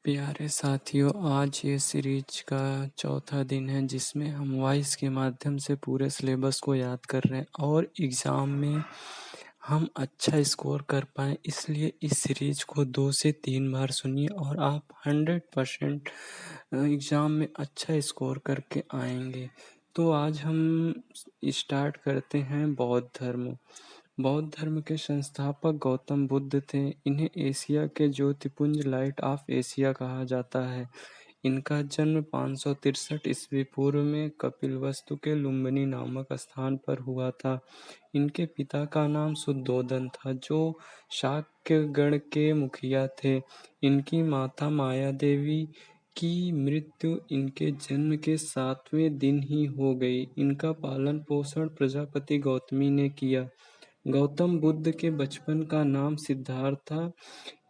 प्यारे साथियों, आज ये सीरीज का चौथा दिन है जिसमें हम वॉइस के माध्यम से पूरे सिलेबस को याद कर रहे हैं और एग्ज़ाम में हम अच्छा स्कोर कर पाएँ, इसलिए इस सीरीज को 2 से 3 बार सुनिए और आप 100% एग्ज़ाम में अच्छा स्कोर करके आएंगे। तो आज हम स्टार्ट करते हैं बौद्ध धर्म। बौद्ध धर्म के संस्थापक गौतम बुद्ध थे। इन्हें एशिया के ज्योतिपुंज लाइट ऑफ एशिया कहा जाता है। इनका जन्म 563 ईस्वी पूर्व में कपिलवस्तु के लुम्बिनी नामक स्थान पर हुआ था। इनके पिता का नाम शुद्धोदन था, जो शाक्य गण के मुखिया थे। इनकी माता माया देवी की मृत्यु इनके जन्म के 7वें दिन ही हो गई। इनका पालन पोषण प्रजापति गौतमी ने किया। गौतम बुद्ध के बचपन का नाम सिद्धार्थ था।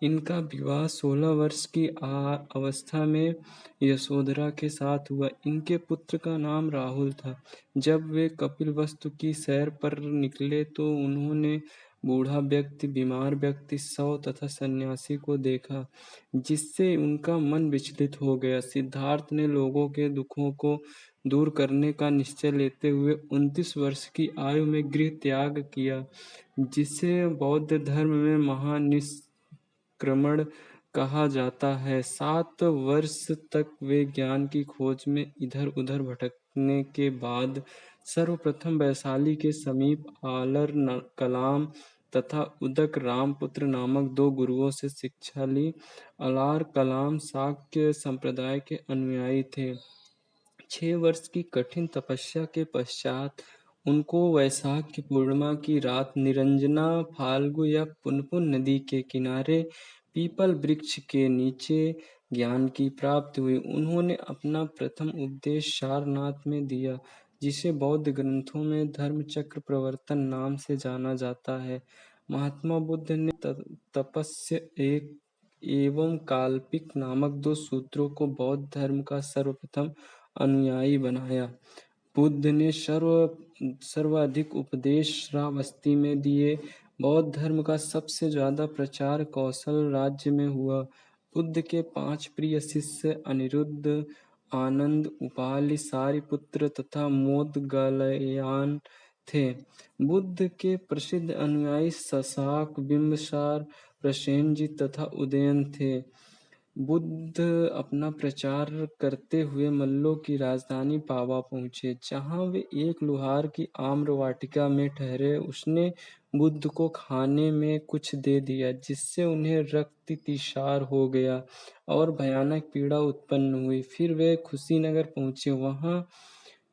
इनका विवाह 16 वर्ष की अवस्था में यशोधरा के साथ हुआ। इनके पुत्र का नाम राहुल था। जब वे कपिलवस्तु की सैर पर निकले तो उन्होंने बूढ़ा व्यक्ति, बीमार व्यक्ति, शव तथा सन्यासी को देखा, जिससे उनका मन विचलित हो गया। सिद्धार्थ ने लोगों के दुखों को दूर करने का निश्चय लेते हुए 29 वर्ष की आयु में गृह त्याग किया, जिसे बौद्ध धर्म में महानिष्क्रमण कहा जाता है। 7 वर्ष तक वे ज्ञान की खोज में इधर-उधर भटकने के बाद सर्वप्रथम वैशाली के समीप आलर कलाम तथा उदक रामपुत्र नामक 2 गुरुओं से शिक्षा ली। अलार कलाम शाक्य संप्रदाय के अनुयायी थे। 6 वर्ष की कठिन तपस्या के पश्चात उनको वैशाख की पूर्णिमा की रात निरंजना फाल्गु या पुनपुन नदी के किनारे पीपल वृक्ष के नीचे ज्ञान की प्राप्ति हुई। उन्होंने अपना प्रथम उपदेश सारनाथ में दिया, जिसे बौद्ध ग्रंथों में धर्मचक्र प्रवर्तन नाम से जाना जाता है। महात्मा बुद्ध ने तपस्य एक एवं काल्पिक नामक 2 सूत्रों को बौद्ध धर्म का सर्वप्रथम अनुयायी बनाया। बुद्ध ने सर्वाधिक उपदेश श्रावस्ती में दिए। बौद्ध धर्म का सबसे ज्यादा प्रचार कौशल राज्य में हुआ। बुद्ध के 5 प्रिय शिष्य अनिरुद्ध, आनंद, उपालि, सारिपुत्र तथा मोदगलयान थे। बुद्ध के प्रसिद्ध अनुयायी शशांक, बिंबिसार, प्रसेनजित तथा उदयन थे। बुद्ध अपना प्रचार करते हुए मल्लों की राजधानी पावा पहुंचे, जहां वे एक लुहार की आम्र वाटिका में ठहरे। उसने बुद्ध को खाने में कुछ दे दिया, जिससे उन्हें रक्ततिसार हो गया और भयानक पीड़ा उत्पन्न हुई। फिर वे कुशीनगर पहुंचे। वहां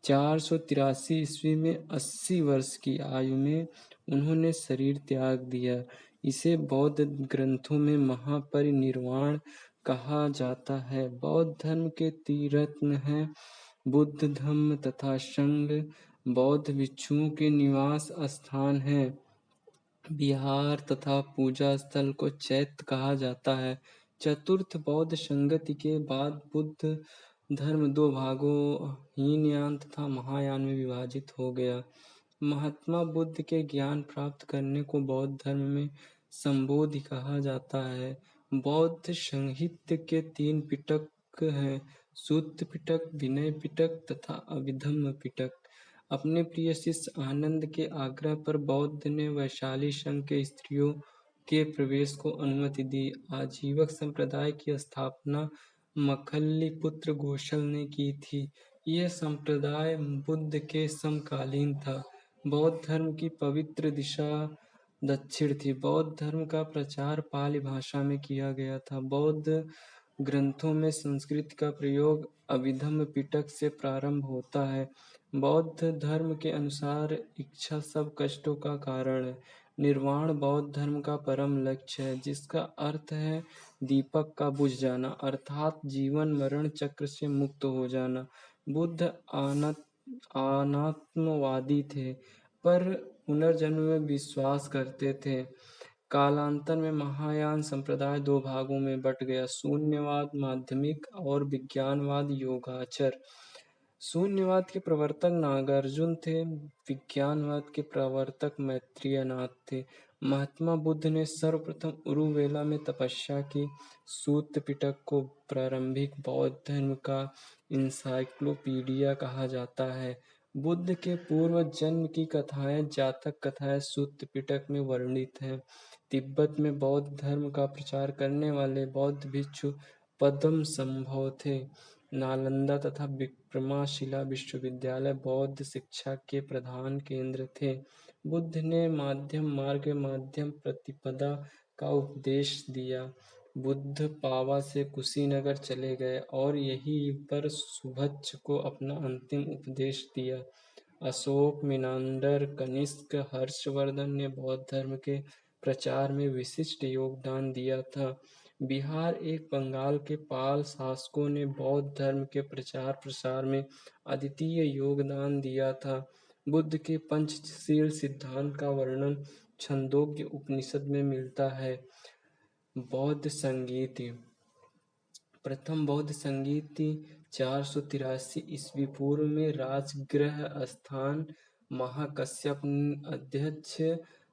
483 ईस्वी में 80 वर्ष की आयु में उन्होंने शरीर त्याग दिया। इसे बौद्ध ग्रंथों में महापरिनिर्वाण कहा जाता है। बौद्ध धर्म के तीर्थरत्न हैं बुद्ध धम्म तथा संघ। बौद्ध भिक्षुओं के निवास स्थान हैं। विहार तथा पूजा स्थल को चैत्य कहा जाता है। चतुर्थ बौद्ध संगति के बाद बुद्ध धर्म 2 भागों हीनयान तथा महायान में विभाजित हो गया। महात्मा बुद्ध के ज्ञान प्राप्त करने को बौद्ध धर्म में संबोधि कहा जाता है। बौद्ध साहित्य के 3 पिटक हैं, सूत्र पिटक, विनय पिटक तथा अभिधम्म पिटक। अपने प्रिय शिष्य आनंद के आग्रह पर बौद्ध ने वैशाली संघ के स्त्रियों के प्रवेश को अनुमति दी। आजीवक संप्रदाय की स्थापना मखल्ली पुत्र घोषल ने की थी। यह संप्रदाय बुद्ध के समकालीन था। बौद्ध धर्म की पवित्र दिशा दक्षिण थी। बौद्ध धर्म का प्रचार पाली भाषा में किया गया था। बौद्ध ग्रंथों में संस्कृत का प्रयोग अभिधम्म पिटक से प्रारंभ होता है। बौद्ध धर्म के अनुसार इच्छा सब कष्टों का कारण है। निर्वाण बौद्ध धर्म का परम लक्ष्य है, जिसका अर्थ है दीपक का बुझ जाना, अर्थात जीवन मरण चक्र से मुक्त हो जाना। बुद्ध अनात्मवादी थे, पर पुनर्जन्म में विश्वास करते थे। कालांतर में महायान संप्रदाय 2 भागों में बट गया, शून्यवाद माध्यमिक और विज्ञानवाद योगाचर। शून्यवाद के प्रवर्तक नागार्जुन थे, विज्ञानवाद के प्रवर्तक मैत्रेयनाथ थे। महात्मा बुद्ध ने सर्वप्रथम उरुवेला में तपस्या की। सूत्र पिटक को प्रारंभिक बौद्ध धर्म का इंसाइक्लोपीडिया कहा जाता है। बुद्ध के पूर्व जन्म की कथाएं, जातक कथाएं सूत्र पिटक में वर्णित हैं। तिब्बत में बौद्ध धर्म का प्रचार करने वाले बौद्ध भिक्षु पद्मसंभव थे। नालंदा तथा विक्रमशिला विश्वविद्यालय बौद्ध शिक्षा के प्रधान केंद्र थे। बुद्ध ने मध्यम मार्ग मध्यम प्रतिपदा का उपदेश दिया। बुद्ध पावा से कुशीनगर चले गए और यहीं पर सुभज्ज को अपना अंतिम उपदेश दिया। अशोक, मिनांडर, कनिष्क, हर्षवर्धन ने बौद्ध धर्म के प्रचार में विशिष्ट योगदान दिया था। बिहार एक बंगाल के पाल शासकों ने बौद्ध धर्म के प्रचार प्रसार में अद्वितीय योगदान दिया था। बुद्ध के पंचशील सिद्धांत का वर्णन छंदोग्य उपनिषद में मिलता है। बौद्ध संगीत। प्रथम बौद्ध संगीत 483 ईस्वी पूर्व में राजगृह स्थान महाकश्यप अध्यक्ष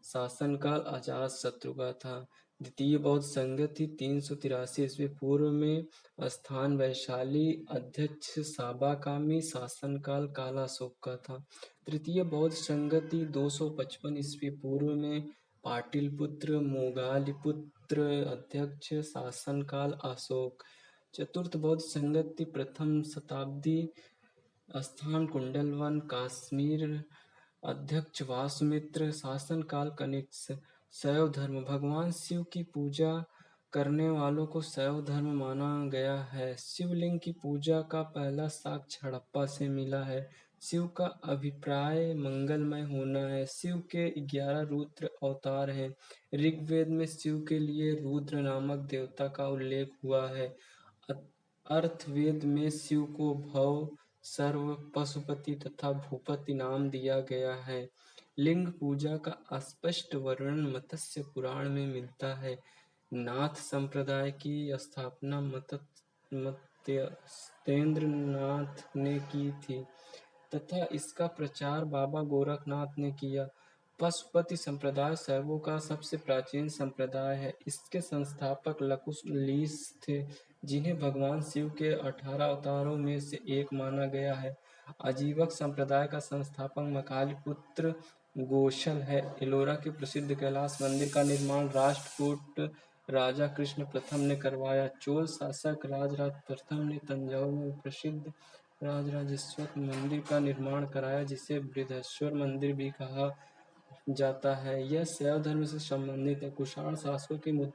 शासनकाल अजातशत्रु का था। द्वितीय बौद्ध संगति 383 ईस्वी पूर्व में स्थान वैशाली अध्यक्ष साबाकामी शासनकाल कालाशोक का था। तृतीय बौद्ध संगति 255 ईस्वी पूर्व में पाटलिपुत्र मोगालिपुत्र अध्यक्ष शासनकाल अशोक। चतुर्थ बौद्ध संगति प्रथम शताब्दी स्थान कुंडलवन कश्मीर अध्यक्ष वासुमित्र शासनकाल कनिष्क। शैव धर्म। भगवान शिव की पूजा करने वालों को शैव धर्म माना गया है। शिवलिंग की पूजा का पहला साक्ष्य हड़प्पा से मिला है। शिव का अभिप्राय मंगलमय होना है। शिव के 11 रुद्र अवतार हैं। ऋग्वेद में शिव के लिए रुद्र नामक देवता का उल्लेख हुआ है। अर्थवेद में शिव को भव, सर्व, पशुपति तथा भूपति नाम दिया गया है। लिंग पूजा का स्पष्ट वर्णन मत्स्य पुराण में मिलता है। नाथ संप्रदाय की स्थापना मत्स्येंद्र नाथ ने की थी तथा इसका प्रचार बाबा गोरखनाथ ने किया। पशुपति संप्रदाय शैवों का सबसे प्राचीन संप्रदाय है। इसके संस्थापक लकुलिश थे, जिन्हें भगवान शिव के 18 अवतारों में से एक माना गया है। आजीवक संप्रदाय का संस्थापक मकालीपुत्र गोसल है। एलोरा के प्रसिद्ध कैलाश मंदिर का निर्माण राष्ट्रकूट राजा कृष्ण प्रथम ने करवाया। चोल शासक राजराज प्रथम ने तंजौर में प्रसिद्ध राजराजेश्वर मंदिर का निर्माण कराया, जिसे बृहदेश्वर मंदिर भी कहा जाता है। यह शैव धर्म से संबंधित है। कुषाण शासकों की मुद्रा